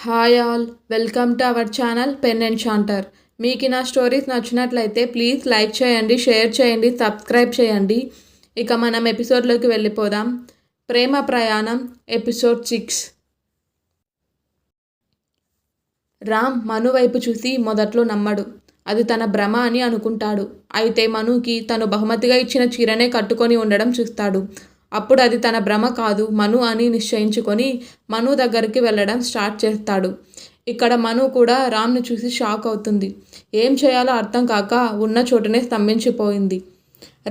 Hi all, welcome to our channel pen enchanter. మీకు నా stories నచ్చినట్లయితే ప్లీజ్ లైక్ చేయండి, షేర్ చేయండి, సబ్స్క్రైబ్ చేయండి. ఇక మనం ఎపిసోడ్లోకి వెళ్ళిపోదాం. ప్రేమ ప్రయాణం ఎపిసోడ్ 6. రామ్ మను వైపు చూసి మొదట్లో నమ్మడు. అది తన భ్రమ అని అనుకుంటాడు. అయితే మనుకి తను బహుమతిగా ఇచ్చిన చీరనే కట్టుకొని ఉండడం చూస్తాడు. అప్పుడు అది తన భ్రమ కాదు, మను అని నిశ్చయించుకొని మను దగ్గరికి వెళ్ళడం స్టార్ట్ చేస్తాడు. ఇక్కడ మను కూడా రామ్ని చూసి షాక్ అవుతుంది. ఏం చేయాలో అర్థం కాక ఉన్న చోటునే స్తంభించిపోయింది.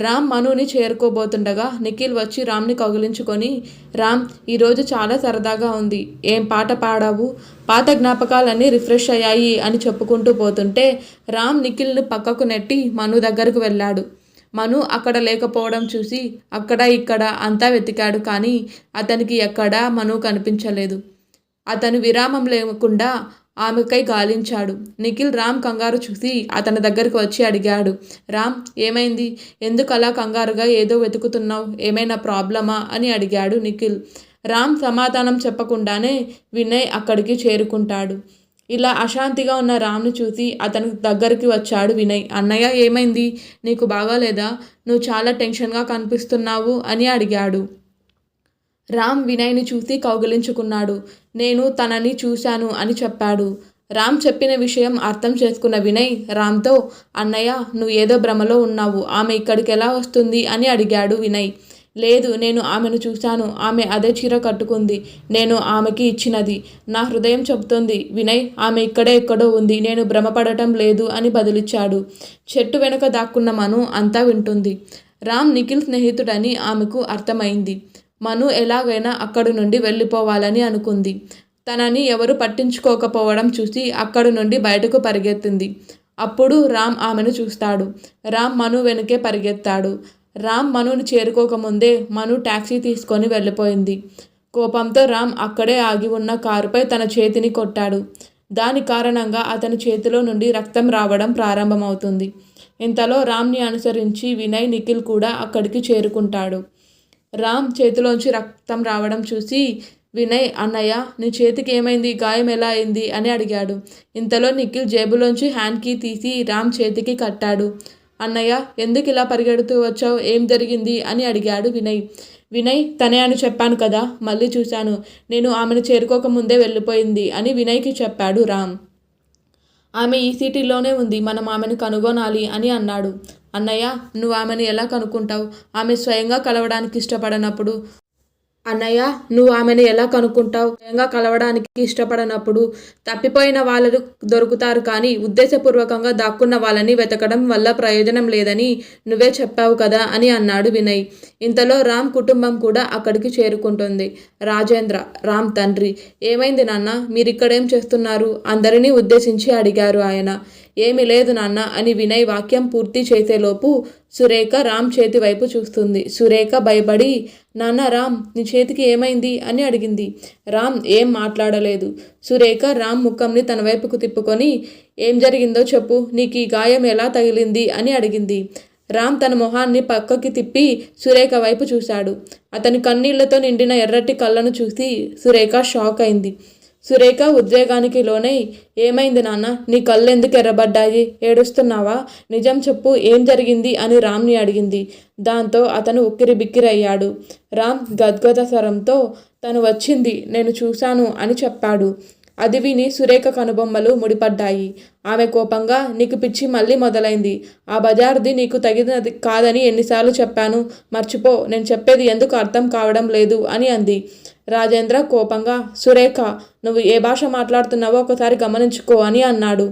రామ్ మనుని చేరుకోబోతుండగా నిఖిల్ వచ్చి రామ్ని కౌగిలించుకొని, రామ్, ఈరోజు చాలా సరదాగా ఉంది. ఏం పాట పాడావు? పాత జ్ఞాపకాలన్నీ రిఫ్రెష్ అయ్యాయి అని చెప్పుకుంటూ పోతుంటే రామ్ నిఖిల్ని పక్కకు నెట్టి మను దగ్గరకు వెళ్ళాడు. మను అక్కడ లేకపోవడం చూసి అక్కడ ఇక్కడ అంతా వెతికాడు, కానీ అతనికి ఎక్కడా మను కనిపించలేదు. అతను విరామం లేకుండా ఆమెకై గాలించాడు. నిఖిల్ రామ్ కంగారు చూసి అతని దగ్గరికి వచ్చి అడిగాడు, రామ్, ఏమైంది? ఎందుకు అలా కంగారుగా ఏదో వెతుకుతున్నావు? ఏమైనా ప్రాబ్లమా అని అడిగాడు నిఖిల్. రామ్ సమాధానం చెప్పకుండానే వినయ్ అక్కడికి చేరుకుంటాడు. ఇలా అశాంతిగా ఉన్న రామ్ని చూసి అతని దగ్గరికి వచ్చాడు వినయ్. అన్నయ్య, ఏమైంది? నీకు బాగాలేదా? నువ్వు చాలా టెన్షన్గా కనిపిస్తున్నావు అని అడిగాడు. రామ్ వినయ్ని చూసి కౌగిలించుకున్నాడు. నేను తనని చూశాను అని చెప్పాడు. రామ్ చెప్పిన విషయం అర్థం చేసుకున్న వినయ్ రామ్తో, అన్నయ్య, నువ్వు ఏదో భ్రమలో ఉన్నావు. ఆమె ఇక్కడికి ఎలా వస్తుంది అని అడిగాడు వినయ్. లేదు, నేను ఆమెను చూశాను. ఆమె అదే చీర కట్టుకుంది. నేను ఆమెకి ఇచ్చినది. నా హృదయం చెబుతోంది వినయ్, ఆమె ఇక్కడే ఎక్కడో ఉంది. నేను భ్రమపడటం లేదు అని బదులిచ్చాడు. చెట్టు వెనుక దాక్కున్న మను అంతా వింటుంది. రామ్ నిఖిల్ స్నేహితుడని ఆమెకు అర్థమైంది. మను ఎలాగైనా అక్కడి నుండి వెళ్ళిపోవాలని అనుకుంది. తనని ఎవరు పట్టించుకోకపోవడం చూసి అక్కడి నుండి బయటకు పరిగెత్తింది. అప్పుడు రామ్ ఆమెను చూస్తాడు. రామ్ మను వెనుకే పరిగెత్తాడు. రామ్ మనుని చేరుకోకముందే మను టాక్సీ తీసుకొని వెళ్ళిపోయింది. కోపంతో రామ్ అక్కడే ఆగి ఉన్న కారుపై తన చేతిని కొట్టాడు. దాని కారణంగా అతని చేతిలో నుండి రక్తం రావడం ప్రారంభమవుతుంది. ఇంతలో రామ్ని అనుసరించి వినయ్, నిఖిల్ కూడా అక్కడికి చేరుకుంటాడు. రామ్ చేతిలోంచి రక్తం రావడం చూసి వినయ్, అన్నయ్య, నీ చేతికి ఏమైంది? గాయం ఎలా అయింది అని అడిగాడు. ఇంతలో నిఖిల్ జేబులోంచి హ్యాండ్ కీ తీసి రామ్ చేతికి కట్టాడు. అన్నయ్య, ఎందుకు ఇలా పరిగెడుతూ వచ్చావు? ఏం జరిగింది అని అడిగాడు వినయ్. వినయ్, తనే అని చెప్పాను కదా, మళ్ళీ చూశాను. నేను ఆమెను చేరుకోకముందే వెళ్ళిపోయింది అని వినయ్కి చెప్పాడు రామ్. ఆమె ఈ సిటీలోనే ఉంది. మనం ఆమెను కనుగొనాలి అని అన్నాడు. అన్నయ్య, నువ్వు ఆమెను ఎలా కనుక్కుంటావు? ఆమె స్వయంగా కలవడానికి ఇష్టపడనప్పుడు. అన్నయ్య, నువ్వు ఆమెను ఎలా కనుక్కుంటావు? స్వయంగా కలవడానికి ఇష్టపడనప్పుడు. తప్పిపోయిన వాళ్ళు దొరుకుతారు, కానీ ఉద్దేశపూర్వకంగా దాక్కున్న వాళ్ళని వెతకడం వల్ల ప్రయోజనం లేదని నువ్వే చెప్పావు కదా అని అన్నాడు వినయ్. ఇంతలో రామ్ కుటుంబం కూడా అక్కడికి చేరుకుంటుంది. రాజేంద్ర, రామ్ తండ్రి. ఏమైంది నాన్న? మీరిక్కడేం చేస్తున్నారు? అందరినీ ఉద్దేశించి అడిగారు ఆయన. ఏమీ లేదు నాన్న అని వినయ్ వాక్యం పూర్తి చేసేలోపు సురేఖ రామ్ చేతి వైపు చూస్తుంది. సురేఖ భయపడి, నాన్న రామ్, నీ చేతికి ఏమైంది అని అడిగింది. రామ్ ఏం మాట్లాడలేదు. సురేఖ రామ్ ముఖంని తన వైపుకు తిప్పుకొని, ఏం జరిగిందో చెప్పు, నీకు ఈ గాయం ఎలా తగిలింది అని అడిగింది. రామ్ తన మొహాన్ని పక్కకి తిప్పి సురేఖ వైపు చూశాడు. అతని కన్నీళ్లతో నిండిన ఎర్రటి కళ్ళను చూసి సురేఖ షాక్ అయింది. సురేఖ ఉద్వేగానికి లోనై, ఏమైంది నాన్న? నీ కళ్ళెందుకు ఎర్రబడ్డాయి? ఏడుస్తున్నావా? నిజం చెప్పు, ఏం జరిగింది అని రామ్ని అడిగింది. దాంతో అతను ఉక్కిరి బిక్కిరయ్యాడు. రామ్ గద్గద స్వరంతో, తను వచ్చింది, నేను చూశాను అని చెప్పాడు. అది విని సురేఖ కనుబొమ్మలు ముడిపడ్డాయి. ఆమె కోపంగా, నీకు పిచ్చి మళ్ళీ మొదలైంది. ఆ బజార్ది నీకు తగినది కాదని ఎన్నిసార్లు చెప్పాను? మర్చిపో, నేను చెప్పేది ఎందుకు అర్థం కావడం లేదు అని అంది. రాజేంద్ర కోపంగా, సురేఖ, నువ్వు ఏ భాష మాట్లాడుతున్నావో ఒకసారి గమనించుకో అని అన్నాడు.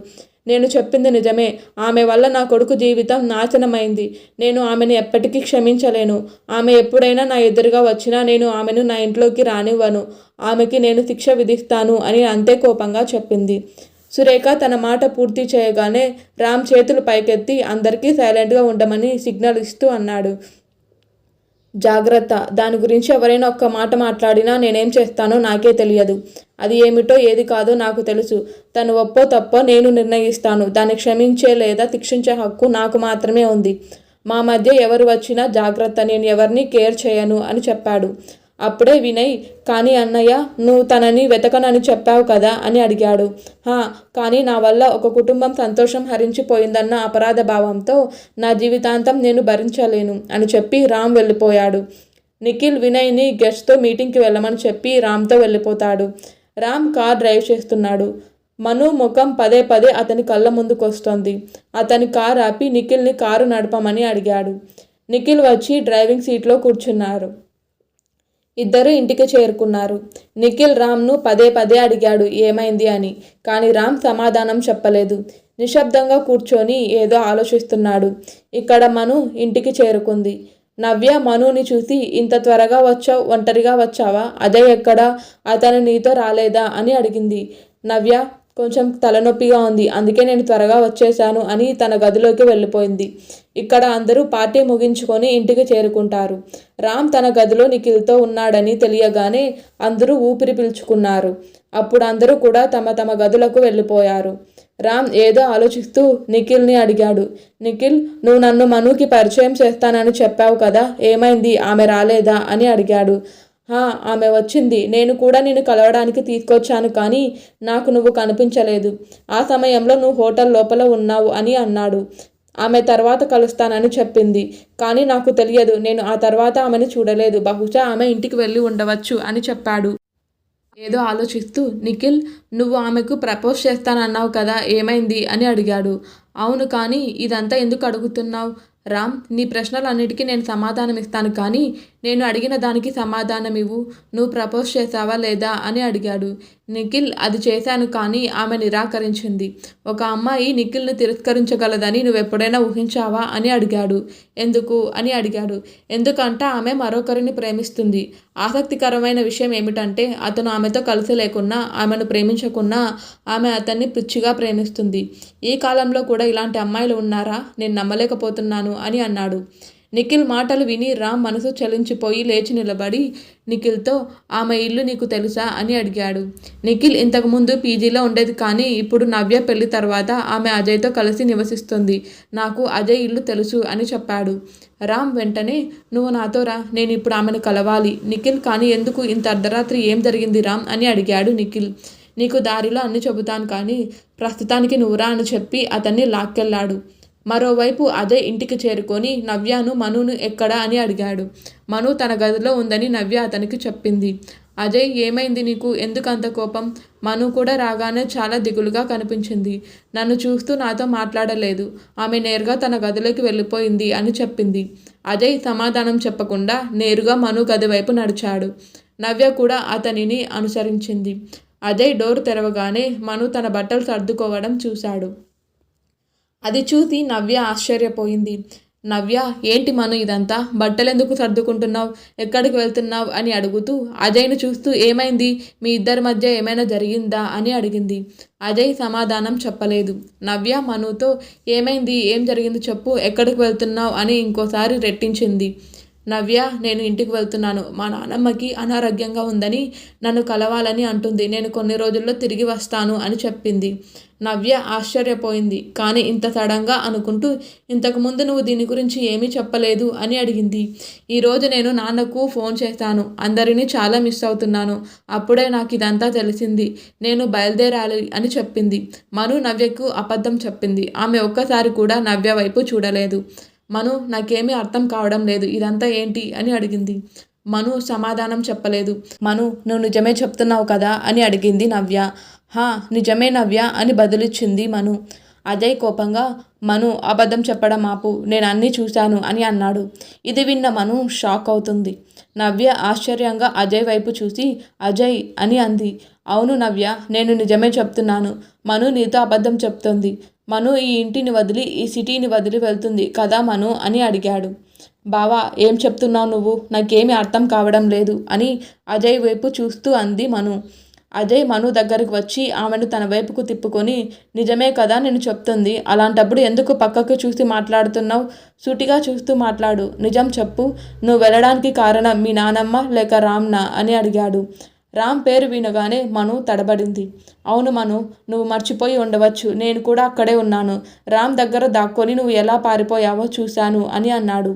నేను చెప్పింది నిజమే. ఆమె వల్ల నా కొడుకు జీవితం నాశనమైంది. నేను ఆమెను ఎప్పటికీ క్షమించలేను. ఆమె ఎప్పుడైనా నా ఎదురుగా వచ్చినా నేను ఆమెను నా ఇంట్లోకి రానివ్వను. ఆమెకి నేను శిక్ష విధిస్తాను అని అంతే కోపంగా చెప్పింది. సురేఖ తన మాట పూర్తి చేయగానే రామ్ చేతులు పైకెత్తి అందరికీ సైలెంట్గా ఉండమని సిగ్నల్ ఇస్తూ అన్నాడు. జాగ్రత్త, దాని గురించి ఎవరైనా ఒక్క మాట మాట్లాడినా నేనేం చేస్తానో నాకే తెలియదు. అది ఏమిటో ఏది కాదో నాకు తెలుసు. తను ఒప్పో తప్పో నేను నిర్ణయిస్తాను. దాన్ని క్షమించే లేదా శిక్షించే హక్కు నాకు మాత్రమే ఉంది. మా మధ్య ఎవరు వచ్చినా జాగ్రత్త, నేను ఎవరిని కేర్ చేయను అని చెప్పాడు. అప్పుడే వినయ్, కానీ అన్నయ్య నువ్వు తనని వెతకనని చెప్పావు కదా అని అడిగాడు. హా, కానీ నా వల్ల ఒక కుటుంబం సంతోషం హరించిపోయిందన్న అపరాధ భావంతో నా జీవితాంతం నేను భరించలేను అని చెప్పి రామ్ వెళ్ళిపోయాడు. నిఖిల్ వినయ్ని గెస్ట్తో మీటింగ్కి వెళ్ళమని చెప్పి రామ్తో వెళ్ళిపోతాడు. రామ్ కార్ డ్రైవ్ చేస్తున్నాడు. మను ముఖం పదే పదే అతని కళ్ళ ముందుకొస్తోంది. అతని కారు ఆపి నిఖిల్ని కారు నడపమని అడిగాడు. నిఖిల్ వచ్చి డ్రైవింగ్ సీట్లో కూర్చున్నారు. ఇద్దరు ఇంటికి చేరుకున్నారు. నిఖిల్ రామ్ను పదే పదే అడిగాడు ఏమైంది అని. కానీ రామ్ సమాధానం చెప్పలేదు. నిశ్శబ్దంగా కూర్చొని ఏదో ఆలోచిస్తున్నాడు. ఇక్కడ మను ఇంటికి చేరుకుంది. నవ్య మనుని చూసి, ఇంత త్వరగా వచ్చావు, ఒంటరిగా వచ్చావా? అజయ్ ఎక్కడా? అతను నీతో రాలేదా అని అడిగింది. నవ్య, కొంచెం తలనొప్పిగా ఉంది, అందుకే నేను త్వరగా వచ్చేశాను అని తన గదిలోకి వెళ్ళిపోయింది. ఇక్కడ అందరూ పార్టీ ముగించుకొని ఇంటికి చేరుకుంటారు. రామ్ తన గదిలో నిఖిల్తో ఉన్నాడని తెలియగానే అందరూ ఊపిరి పీల్చుకున్నారు. అప్పుడు అందరూ కూడా తమ తమ గదులకు వెళ్ళిపోయారు. రామ్ ఏదో ఆలోచిస్తూ నిఖిల్ని అడిగాడు. నిఖిల్, నువ్వు నన్ను మనుకి పరిచయం చేస్తానని చెప్పావు కదా, ఏమైంది? ఆమె రాలేదా అని అడిగాడు. ఆమె వచ్చింది. నేను కూడా నిన్ను కలవడానికి తీసుకొచ్చాను, కానీ నాకు నువ్వు కనిపించలేదు. ఆ సమయంలో నువ్వు హోటల్ లోపల ఉన్నావు అని అన్నాడు. ఆమె తర్వాత కలుస్తానని చెప్పింది, కానీ నాకు తెలియదు. నేను ఆ తర్వాత ఆమెను చూడలేదు. బహుశా ఆమె ఇంటికి వెళ్ళి ఉండవచ్చు అని చెప్పాడు. ఏదో ఆలోచిస్తూ, నిఖిల్, నువ్వు ఆమెకు ప్రపోజ్ చేస్తానన్నావు కదా, ఏమైంది అని అడిగాడు. అవును, కానీ ఇదంతా ఎందుకు అడుగుతున్నావు? రామ్, నీ ప్రశ్నలన్నిటికీ నేను సమాధానం ఇస్తాను, కానీ నేను అడిగిన దానికి సమాధానం ఇవ్వు. నువ్వు ప్రపోజ్ చేసావా లేదా అని అడిగాడు. నిఖిల్, అది చేశాను, కానీ ఆమె నిరాకరించింది. ఒక అమ్మాయి నిఖిల్ని తిరస్కరించగలదని నువ్వెప్పుడైనా ఊహించావా అని అడిగాడు. ఎందుకు అని అడిగాడు. ఎందుకంటే ఆమె మరొకరిని ప్రేమిస్తుంది. ఆసక్తికరమైన విషయం ఏమిటంటే అతను ఆమెతో కలిసి లేకున్నా, ఆమెను ప్రేమించకున్నా ఆమె అతన్ని పిచ్చిగా ప్రేమిస్తుంది. ఈ కాలంలో కూడా ఇలాంటి అమ్మాయిలు ఉన్నారా? నేను నమ్మలేకపోతున్నాను అని అన్నాడు. నిఖిల్ మాటలు విని రామ్ మనసు చలించిపోయి లేచి నిలబడి నిఖిల్తో, ఆమె ఇల్లు నీకు తెలుసా అని అడిగాడు. నిఖిల్ ఇంతకుముందు పీజీలో ఉండేది, కానీ ఇప్పుడు నవ్య పెళ్లి తర్వాత ఆమె అజయ్తో కలిసి నివసిస్తుంది. నాకు అజయ్ ఇల్లు తెలుసు అని చెప్పాడు. రామ్ వెంటనే, నువ్వు నాతో రా, నేను ఇప్పుడు ఆమెను కలవాలి. నిఖిల్, కానీ ఎందుకు? ఇంత అర్ధరాత్రి ఏం జరిగింది రామ్ అని అడిగాడు నిఖిల్. నీకు దారిలో అన్ని చెబుతాను, కానీ ప్రస్తుతానికి నువ్వురా అని చెప్పి అతన్ని లాక్కెళ్ళాడు. మరోవైపు అజయ్ ఇంటికి చేరుకొని నవ్యను మనును ఎక్కడా అని అడిగాడు. మను తన గదిలో ఉందని నవ్య అతనికి చెప్పింది. అజయ్, ఏమైంది నీకు? ఎందుకు అంత కోపం? మను కూడా రాగానే చాలా దిగులుగా కనిపించింది. నన్ను చూస్తూ నాతో మాట్లాడలేదు. ఆమె నేరుగా తన గదిలోకి వెళ్ళిపోయింది అని చెప్పింది. అజయ్ సమాధానం చెప్పకుండా నేరుగా మను గది వైపు నడిచాడు. నవ్య కూడా అతనిని అనుసరించింది. అజయ్ డోర్ తెరవగానే మను తన బట్టలు సర్దుకోవడం చూశాడు. అది చూసి నవ్య ఆశ్చర్యపోయింది. నవ్య, ఏంటి మను ఇదంతా? బట్టలెందుకు సర్దుకుంటున్నావు? ఎక్కడికి వెళ్తున్నావు అని అడుగుతూ అజయ్ను చూస్తూ, ఏమైంది? మీ ఇద్దరి మధ్య ఏమైనా జరిగిందా అని అడిగింది. అజయ్ సమాధానం చెప్పలేదు. నవ్య మనుతో, ఏమైంది? ఏం జరిగింది చెప్పు, ఎక్కడికి వెళ్తున్నావు అని ఇంకోసారి రెట్టించింది. నవ్య, నేను ఇంటికి వెళ్తున్నాను. మా నానమ్మకి అనారోగ్యంగా ఉందని నన్ను కలవాలని అంటుంది. నేను కొన్ని రోజుల్లో తిరిగి వస్తాను అని చెప్పింది. నవ్య ఆశ్చర్యపోయింది. కానీ ఇంత సడన్గా అనుకుంటూ, ఇంతకుముందు నువ్వు దీని గురించి ఏమీ చెప్పలేదు అని అడిగింది. ఈరోజు నేను నాన్నకు ఫోన్ చేశాను. అందరినీ చాలా మిస్ అవుతున్నాను. అప్పుడే నాకు ఇదంతా తెలిసింది. నేను బయలుదేరాలి అని చెప్పింది. మను నవ్యకు అబద్ధం చెప్పింది. ఆమె ఒక్కసారి కూడా నవ్య వైపు చూడలేదు. మను, నాకేమీ అర్థం కావడం లేదు, ఇదంతా ఏంటి అని అడిగింది. మను సమాధానం చెప్పలేదు. మను, నువ్వు నిజమే చెప్తున్నావు కదా అని అడిగింది నవ్య. నిజమే నవ్య అని బదులిచ్చింది మను. అజయ్ కోపంగా, మను అబద్ధం చెప్పడం ఆపు, నేను అన్నీ చూశాను అని అన్నాడు. ఇది విన్న మను షాక్ అవుతుంది. నవ్య ఆశ్చర్యంగా అజయ్ వైపు చూసి, అజయ్ అని అంది. అవును నవ్య, నేను నిజమే చెప్తున్నాను. మను నీతో అబద్ధం చెప్తోంది. మను ఈ ఇంటిని వదిలి, ఈ సిటీని వదిలి వెళ్తుంది కదా మను అని అడిగాడు. బావా, ఏం చెప్తున్నావు నువ్వు? నాకేమీ అర్థం కావడం లేదు అని అజయ్ వైపు చూస్తూ అంది మను. అజయ్ మను దగ్గరికి వచ్చి ఆమెను తన వైపుకు తిప్పుకొని, నిజమే కదా నేను చెప్తుంది, అలాంటప్పుడు ఎందుకు పక్కకు చూసి మాట్లాడుతున్నావు? సూటిగా చూస్తూ మాట్లాడు, నిజం చెప్పు. నువ్వు వెళ్ళడానికి కారణం మీ నానమ్మ లేక రామ్నా అని అడిగాడు. రామ్ పేరు వినగానే మను తడబడింది. అవును మను, నువ్వు మర్చిపోయి ఉండవచ్చు. నేను కూడా అక్కడే ఉన్నాను. రామ్ దగ్గర దాక్కొని నువ్వు ఎలా పారిపోయావో చూశాను అని అన్నాడు.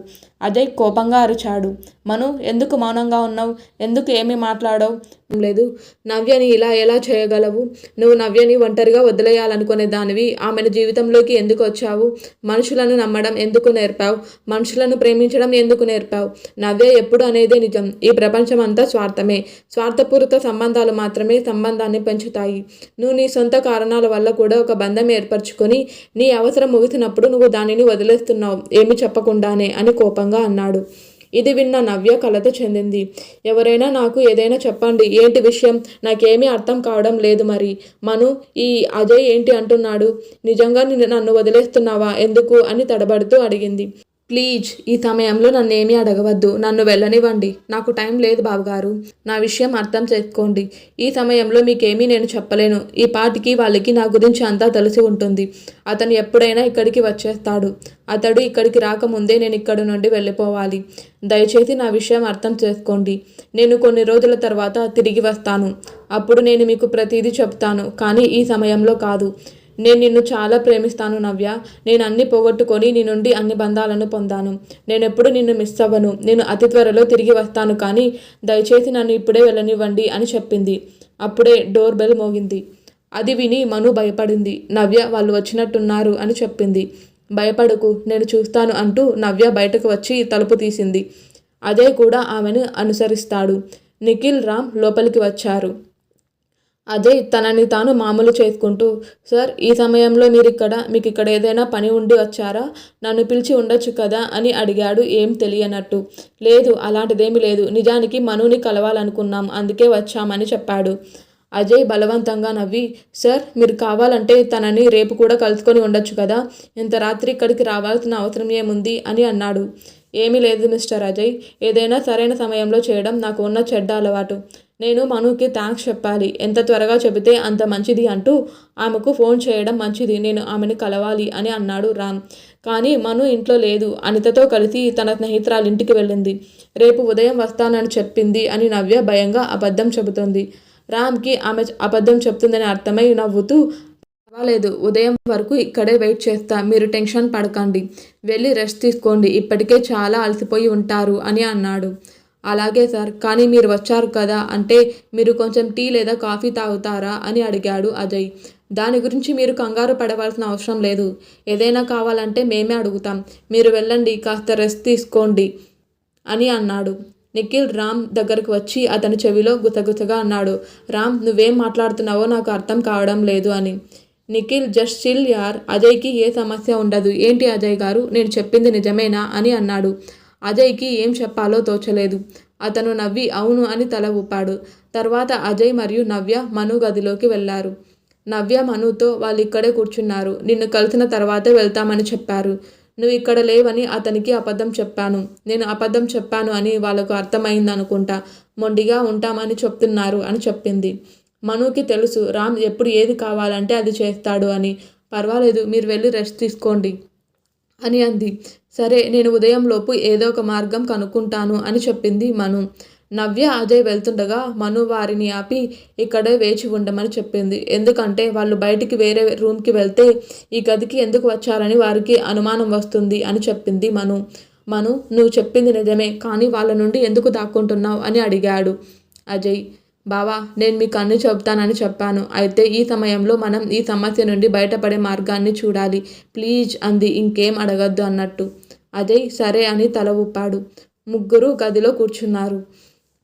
అజయ్ కోపంగా అరిచాడు. మను, ఎందుకు మౌనంగా ఉన్నావు? ఎందుకు ఏమీ మాట్లాడవు? లేదు. నవ్యని ఇలా ఎలా చేయగలవు? నువ్వు నవ్యని ఒంటరిగా వదిలేయాలనుకునే దానివి. ఆమెను జీవితంలోకి ఎందుకు వచ్చావు? మనుషులను నమ్మడం ఎందుకు నేర్పావు? మనుషులను ప్రేమించడం ఎందుకు నేర్పావు? నవ్య ఎప్పుడు అనేదే నిజం. ఈ ప్రపంచం అంతా స్వార్థమే. స్వార్థపూరిత సంబంధాలు మాత్రమే సంబంధాన్ని పెంచుతాయి. నువ్వు నీ సొంత కారణాల వల్ల కూడా ఒక బంధం ఏర్పరచుకొని నీ అవసరం ముగిసినప్పుడు నువ్వు దానిని వదిలేస్తున్నావు, ఏమి చెప్పకుండానే అని కోపంగా అన్నాడు. ఇది విన్న నవ్య కలత చెందింది. ఎవరైనా నాకు ఏదైనా చెప్పండి. ఏంటి విషయం? నాకేమీ అర్థం కావడం లేదు. మరి మను, ఈ అజయ్ ఏంటి అంటున్నాడు? నిజంగా నన్ను వదిలేస్తున్నావా? ఎందుకు అని తడబడుతూ అడిగింది. ప్లీజ్, ఈ సమయంలో నన్నేమీ అడగవద్దు. నన్ను వెళ్ళనివ్వండి. నాకు టైం లేదు బావగారు. నా విషయం అర్థం చేసుకోండి. ఈ సమయంలో మీకేమీ నేను చెప్పలేను. ఈ పాటికి వాళ్ళకి నా గురించి అంతా తెలిసి ఉంటుంది. అతను ఎప్పుడైనా ఇక్కడికి వచ్చేస్తాడు. అతడు ఇక్కడికి రాకముందే నేను ఇక్కడి నుండి వెళ్ళిపోవాలి. దయచేసి నా విషయం అర్థం చేసుకోండి. నేను కొన్ని రోజుల తర్వాత తిరిగి వస్తాను. అప్పుడు నేను మీకు ప్రతిదీ చెప్తాను. కానీ ఈ సమయంలో కాదు. నేను నిన్ను చాలా ప్రేమిస్తాను నవ్య. నేను అన్ని పోగొట్టుకొని నీ నుండి అన్ని బంధాలను పొందాను. నేనెప్పుడు నిన్ను మిస్ అవ్వను. నేను అతి త్వరలో తిరిగి వస్తాను. కానీ దయచేసి నన్ను ఇప్పుడే వెళ్ళనివ్వండి అని చెప్పింది. అప్పుడే డోర్ బెల్ మోగింది. అది విని మను భయపడింది. నవ్య వాళ్ళు వచ్చినట్టున్నారు అని చెప్పింది. భయపడకు, నేను చూస్తాను అంటూ నవ్య బయటకు వచ్చి తలుపు తీసింది. అజయ్ కూడా ఆమెను అనుసరిస్తాడు. నిఖిల్, రామ్ లోపలికి వచ్చారు. అజయ్ తనని తాను మామూలు చేసుకుంటూ, సార్, ఈ సమయంలో మీకు ఇక్కడ ఏదైనా పని ఉండి వచ్చారా? నన్ను పిలిచి ఉండొచ్చు కదా అని అడిగాడు ఏం తెలియనట్టు. లేదు, అలాంటిదేమీ లేదు. నిజానికి మనుని కలవాలనుకున్నాం, అందుకే వచ్చామని చెప్పాడు. అజయ్ బలవంతంగా నవ్వి, సార్, మీరు కావాలంటే తనని రేపు కూడా కలుసుకొని ఉండొచ్చు కదా. ఇంత రాత్రి ఇక్కడికి రావాల్సిన అవసరం ఏముంది అని అన్నాడు. ఏమీ లేదు మిస్టర్ అజయ్. ఏదైనా సరైన సమయంలో చేయడం నాకు ఉన్న చెడ్డ అలవాటు. నేను మనుకి థ్యాంక్స్ చెప్పాలి. ఎంత త్వరగా చెబితే అంత మంచిది అంటూ ఆమెకు ఫోన్ చేయడం మంచిది. నేను ఆమెను కలవాలి అని అన్నాడు రామ్. కానీ మను ఇంట్లో లేదు. అనితతో కలిసి తన స్నేహితురాలు ఇంటికి వెళ్ళింది. రేపు ఉదయం వస్తానని చెప్పింది అని నవ్య భయంగా అబద్ధం చెబుతుంది. రామ్కి ఆమె అబద్ధం చెప్తుందని అర్థమై నవ్వుతూ, పర్వాలేదు, ఉదయం వరకు ఇక్కడే వెయిట్ చేస్తా. మీరు టెన్షన్ పడకండి. వెళ్ళి రెస్ట్ తీసుకోండి. ఇప్పటికే చాలా అలసిపోయి ఉంటారు అని అన్నాడు. అలాగే సార్, కానీ మీరు వచ్చారు కదా, అంటే మీరు కొంచెం టీ లేదా కాఫీ తాగుతారా అని అడిగాడు అజయ్. దాని గురించి మీరు కంగారు పడవలసిన అవసరం లేదు. ఏదైనా కావాలంటే మేమే అడుగుతాం. మీరు వెళ్ళండి, కాస్త రెస్ట్ తీసుకోండి అని అన్నాడు. నిఖిల్ రామ్ దగ్గరకు వచ్చి అతని చెవిలో గుసగుసగా అన్నాడు. రామ్, నువ్వేం మాట్లాడుతున్నావో నాకు అర్థం కావడం లేదు అని. నిఖిల్, జస్ట్ చిల్ యార్. అజయ్కి ఏ సమస్య ఉండదు. ఏంటి అజయ్ గారు, నేను చెప్పింది నిజమేనా అని అన్నాడు. అజయ్కి ఏం చెప్పాలో తోచలేదు. అతను నవ్వి అవును అని తల ఊపాడు. తర్వాత అజయ్ మరియు నవ్య మను గదిలోకి వెళ్లారు. నవ్య మనుతో వాళ్ళు ఇక్కడే కూర్చున్నారు. నిన్ను కలిసిన తర్వాతే వెళ్తామని చెప్పారు. నువ్వు ఇక్కడ లేవని అతనికి అబద్ధం చెప్పాను. నేను అబద్ధం చెప్పాను అని వాళ్ళకు అర్థమైందనుకుంటా. మొండిగా ఉంటామని చెప్తున్నారు అని చెప్పింది. మనుకి తెలుసు రామ్ ఎప్పుడు ఏది కావాలంటే అది చేస్తాడు అని. పర్వాలేదు, మీరు వెళ్ళి రెస్ట్ తీసుకోండి అని అంది. సరే, నేను ఉదయంలోపు ఏదో ఒక మార్గం కనుక్కుంటాను అని చెప్పింది మను. నవ్య అజయ్ వెళ్తుండగా మను వారిని ఆపి ఇక్కడే వేచి ఉండమని చెప్పింది. ఎందుకంటే వాళ్ళు బయటికి వేరే రూమ్కి వెళ్తే ఈ గదికి ఎందుకు వచ్చారని వారికి అనుమానం వస్తుంది అని చెప్పింది మను. మను, నువ్వు చెప్పింది నిజమే, కానీ వాళ్ళ నుండి ఎందుకు దాక్కుంటున్నావు అని అడిగాడు అజయ్. బావా, నేను మీకు అన్నీ చెప్తానని చెప్పాను. అయితే ఈ సమయంలో మనం ఈ సమస్య నుండి బయటపడే మార్గాన్ని చూడాలి. ప్లీజ్ అంది ఇంకేం అడగద్దు అన్నట్టు. అజయ్ సరే అని తల ఊపాడు. ముగ్గురు గదిలో కూర్చున్నారు.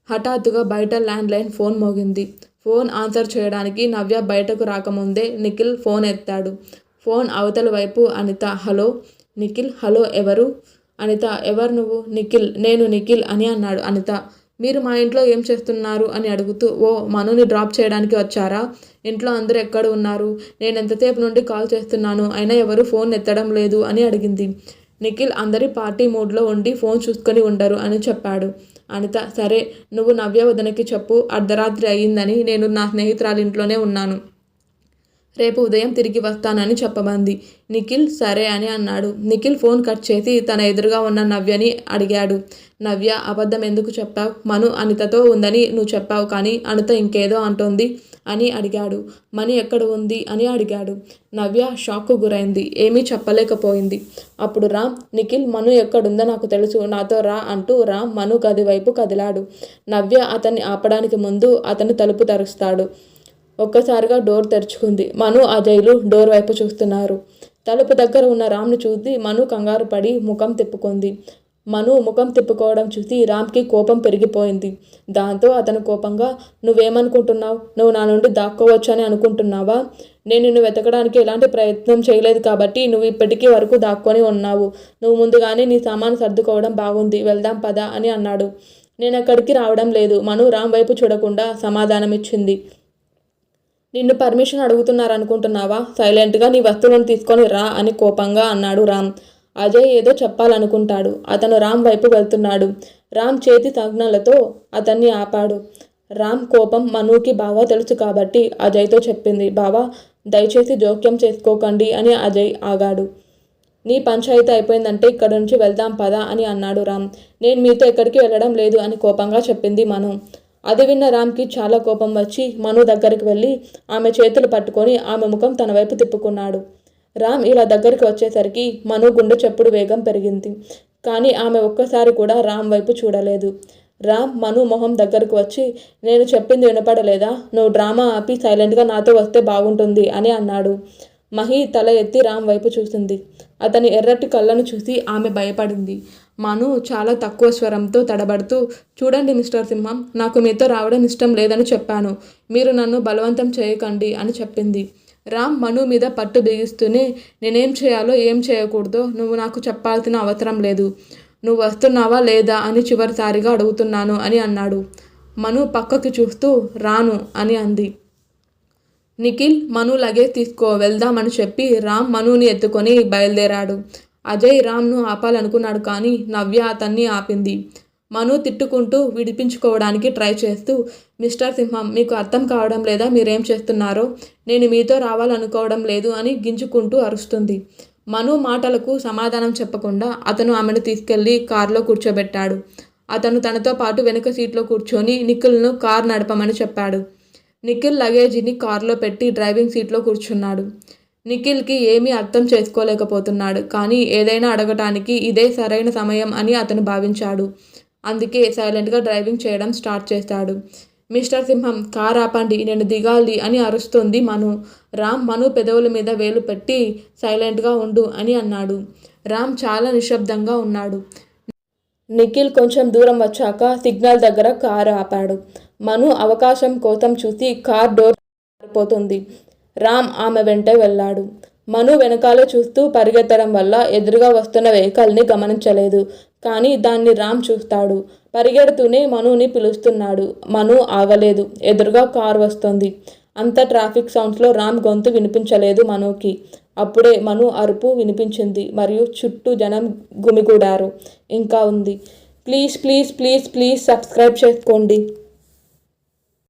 హఠాత్తుగా బయట ల్యాండ్లైన్ ఫోన్ మోగింది. ఫోన్ ఆన్సర్ చేయడానికి నవ్య బయటకు రాకముందే నిఖిల్ ఫోన్ ఎత్తాడు. ఫోన్ అవతల వైపు అనిత. హలో. నిఖిల్, హలో, ఎవరు? అనిత, ఎవరు నువ్వు? నిఖిల్, నేను నిఖిల్ అని అన్నాడు. అనిత, మీరు మా ఇంట్లో ఏం చేస్తున్నారు అని అడుగుతూ, ఓ, మనుని డ్రాప్ చేయడానికి వచ్చారా? ఇంట్లో అందరూ ఎక్కడ ఉన్నారు? నేను ఎంతసేపు నుండి కాల్ చేస్తున్నాను, అయినా ఎవరు ఫోన్ ఎత్తడం లేదు అని అడిగింది. నిఖిల్ అందరి పార్టీ మూడ్లో ఉండి ఫోన్ చూసుకొని ఉండరు అని చెప్పాడు. అనిత, సరే, నువ్వు నవ్య వదనకి చెప్పు, అర్ధరాత్రి అయ్యిందని, నేను నా స్నేహితురాలి ఇంట్లోనే ఉన్నాను. రేపు ఉదయం తిరిగి వస్తానని చెప్పమంది. నిఖిల్ సరే అని అన్నాడు. నిఖిల్ ఫోన్ కట్ చేసి తన ఎదురుగా ఉన్న నవ్యని అడిగాడు. నవ్య, అబద్ధం ఎందుకు చెప్పావు? మను అనితతో ఉందని నువ్వు చెప్పావు, కానీ అనిత ఇంకేదో అంటోంది అని అడిగాడు. మణి ఎక్కడ ఉంది అని అడిగాడు. నవ్య షాక్కు గురైంది. ఏమీ చెప్పలేకపోయింది. అప్పుడు రామ్, నిఖిల్ మను ఎక్కడుందో నాకు తెలుసు, నాతో రా అంటూ రామ్ మను గది వైపు కదిలాడు. నవ్య అతన్ని ఆపడానికి ముందు అతను తలుపు తెరుస్తాడు. ఒక్కసారిగా డోర్ తెరుచుకుంది. మను, అజయ్లు డోర్ వైపు చూస్తున్నారు. తలుపు దగ్గర ఉన్న రామ్ను చూసి మను కంగారు పడి ముఖం తిప్పుకుంది. మను ముఖం తిప్పుకోవడం చూసి రామ్కి కోపం పెరిగిపోయింది. దాంతో అతను కోపంగా, నువ్వేమనుకుంటున్నావు? నువ్వు నా నుండి దాక్కోవచ్చని అనుకుంటున్నావా? నేను నిన్ను వెతకడానికి ఎలాంటి ప్రయత్నం చేయలేదు కాబట్టి నువ్వు ఇప్పటికీ వరకు దాక్కొని ఉన్నావు. నువ్వు ముందుగానే నీ సామాను సర్దుకోవడం బాగుంది, వెళ్దాం పద అని అన్నాడు. నేను అక్కడికి రావడం లేదు. మను రామ్ వైపు చూడకుండా సమాధానమిచ్చింది. నిన్ను పర్మిషన్ అడుగుతున్నారనుకుంటున్నావా? సైలెంట్గా నీ వస్తువులను తీసుకొని రా అని కోపంగా అన్నాడు రామ్. అజయ్ ఏదో చెప్పాలనుకుంటాడు. అతను రామ్ వైపు వెళ్తున్నాడు. రామ్ చేతి సంజ్ఞలతో అతన్ని ఆపాడు. రామ్ కోపం మనుకి బాగా తెలుసు కాబట్టి అజయ్తో చెప్పింది. బావా, దయచేసి జోక్యం చేసుకోకండి అని అజయ్ ఆగాడు. నీ పంచాయతీ అయిపోయిందంటే ఇక్కడ నుంచి వెళ్దాం పదా అని అన్నాడు రామ్. నేను మీతో ఎక్కడికి వెళ్ళడం లేదు అని కోపంగా చెప్పింది మను. అది విన్న రామ్కి చాలా కోపం వచ్చి మను దగ్గరికి వెళ్ళి ఆమె చేతులు పట్టుకొని ఆమె ముఖం తన వైపు తిప్పుకున్నాడు. రామ్ ఇలా దగ్గరికి వచ్చేసరికి మను గుండె చప్పుడు వేగం పెరిగింది. కానీ ఆమె ఒక్కసారి కూడా రామ్ వైపు చూడలేదు. రామ్ మను మొహం దగ్గరకు వచ్చి, నేను చెప్పింది వినపడలేదా? నువ్వు డ్రామా ఆపి సైలెంట్గా నాతో వస్తే బాగుంటుంది అని అన్నాడు. మహి తల ఎత్తి రామ్ వైపు చూసింది. అతని ఎర్రటి కళ్ళను చూసి ఆమె భయపడింది. మను చాలా తక్కువ స్వరంతో తడబడుతూ, చూడండి మిస్టర్ సింహం, నాకు మీతో రావడం ఇష్టం లేదని చెప్పాను. మీరు నన్ను బలవంతం చేయకండి అని చెప్పింది. రామ్ మను మీద పట్టు బిగిస్తూనే, నేనేం చేయాలో ఏం చేయకూడదో నువ్వు నాకు చెప్పాల్సిన అవసరం లేదు. నువ్వు వస్తున్నావా లేదా అని చివరిసారిగా అడుగుతున్నాను అని అన్నాడు. మను పక్కకి చూస్తూ రాను అని అంది. నిఖిల్, మను లగేజ్ తీసుకో, వెళ్దామని చెప్పి రామ్ మనుని ఎత్తుకొని బయలుదేరాడు. అజయ్ రామ్ను ఆపాలనుకున్నాడు, కానీ నవ్య అతన్ని ఆపింది. మను తిట్టుకుంటూ విడిపించుకోవడానికి ట్రై చేస్తూ, మిస్టర్ సింహం, మీకు అర్థం కావడం లేదా? మీరేం చేస్తున్నారో? నేను మీతో రావాలనుకోవడం లేదు అని గింజుకుంటూ అరుస్తుంది. మను మాటలకు సమాధానం చెప్పకుండా అతను ఆమెను తీసుకెళ్లి కారులో కూర్చోబెట్టాడు. అతను తనతో పాటు వెనుక సీట్లో కూర్చొని నిఖిల్ను కారు నడపమని చెప్పాడు. నిఖిల్ లగేజీని కారులో పెట్టి డ్రైవింగ్ సీట్లో కూర్చున్నాడు. నిఖిల్కి ఏమీ అర్థం చేసుకోలేకపోతున్నాడు, కానీ ఏదైనా అడగటానికి ఇదే సరైన సమయం అని అతను భావించాడు. అందుకే సైలెంట్గా డ్రైవింగ్ చేయడం స్టార్ట్ చేశాడు. మిస్టర్ సింహం, కార్ ఆపండి, నేను దిగాలి అని అరుస్తోంది మను. రామ్ మను పెదవుల మీద వేలు పెట్టి సైలెంట్గా ఉండు అని అన్నాడు. రామ్ చాలా నిశ్శబ్దంగా ఉన్నాడు. నిఖిల్ కొంచెం దూరం వచ్చాక సిగ్నల్ దగ్గర కారు ఆపాడు. మను అవకాశం కోసం చూసి కార్ డోర్ మారిపోతుంది. రామ్ ఆమె వెంటే వెళ్ళాడు. మను వెనకాలే చూస్తూ పరిగెత్తడం వల్ల ఎదురుగా వస్తున్న వెహికల్ని గమనించలేదు. కానీ దాన్ని రామ్ చూస్తాడు. పరిగెడుతూనే మనుని పిలుస్తున్నాడు. మను ఆగలేదు. ఎదురుగా కారు వస్తుంది. అంత ట్రాఫిక్ సౌండ్స్లో రామ్ గొంతు వినిపించలేదు మనుకి. అప్పుడే మను అరుపు వినిపించింది మరియు చుట్టూ జనం గుమిగూడారు. ఇంకా ఉంది. Please please please please subscribe చేసుకోండి.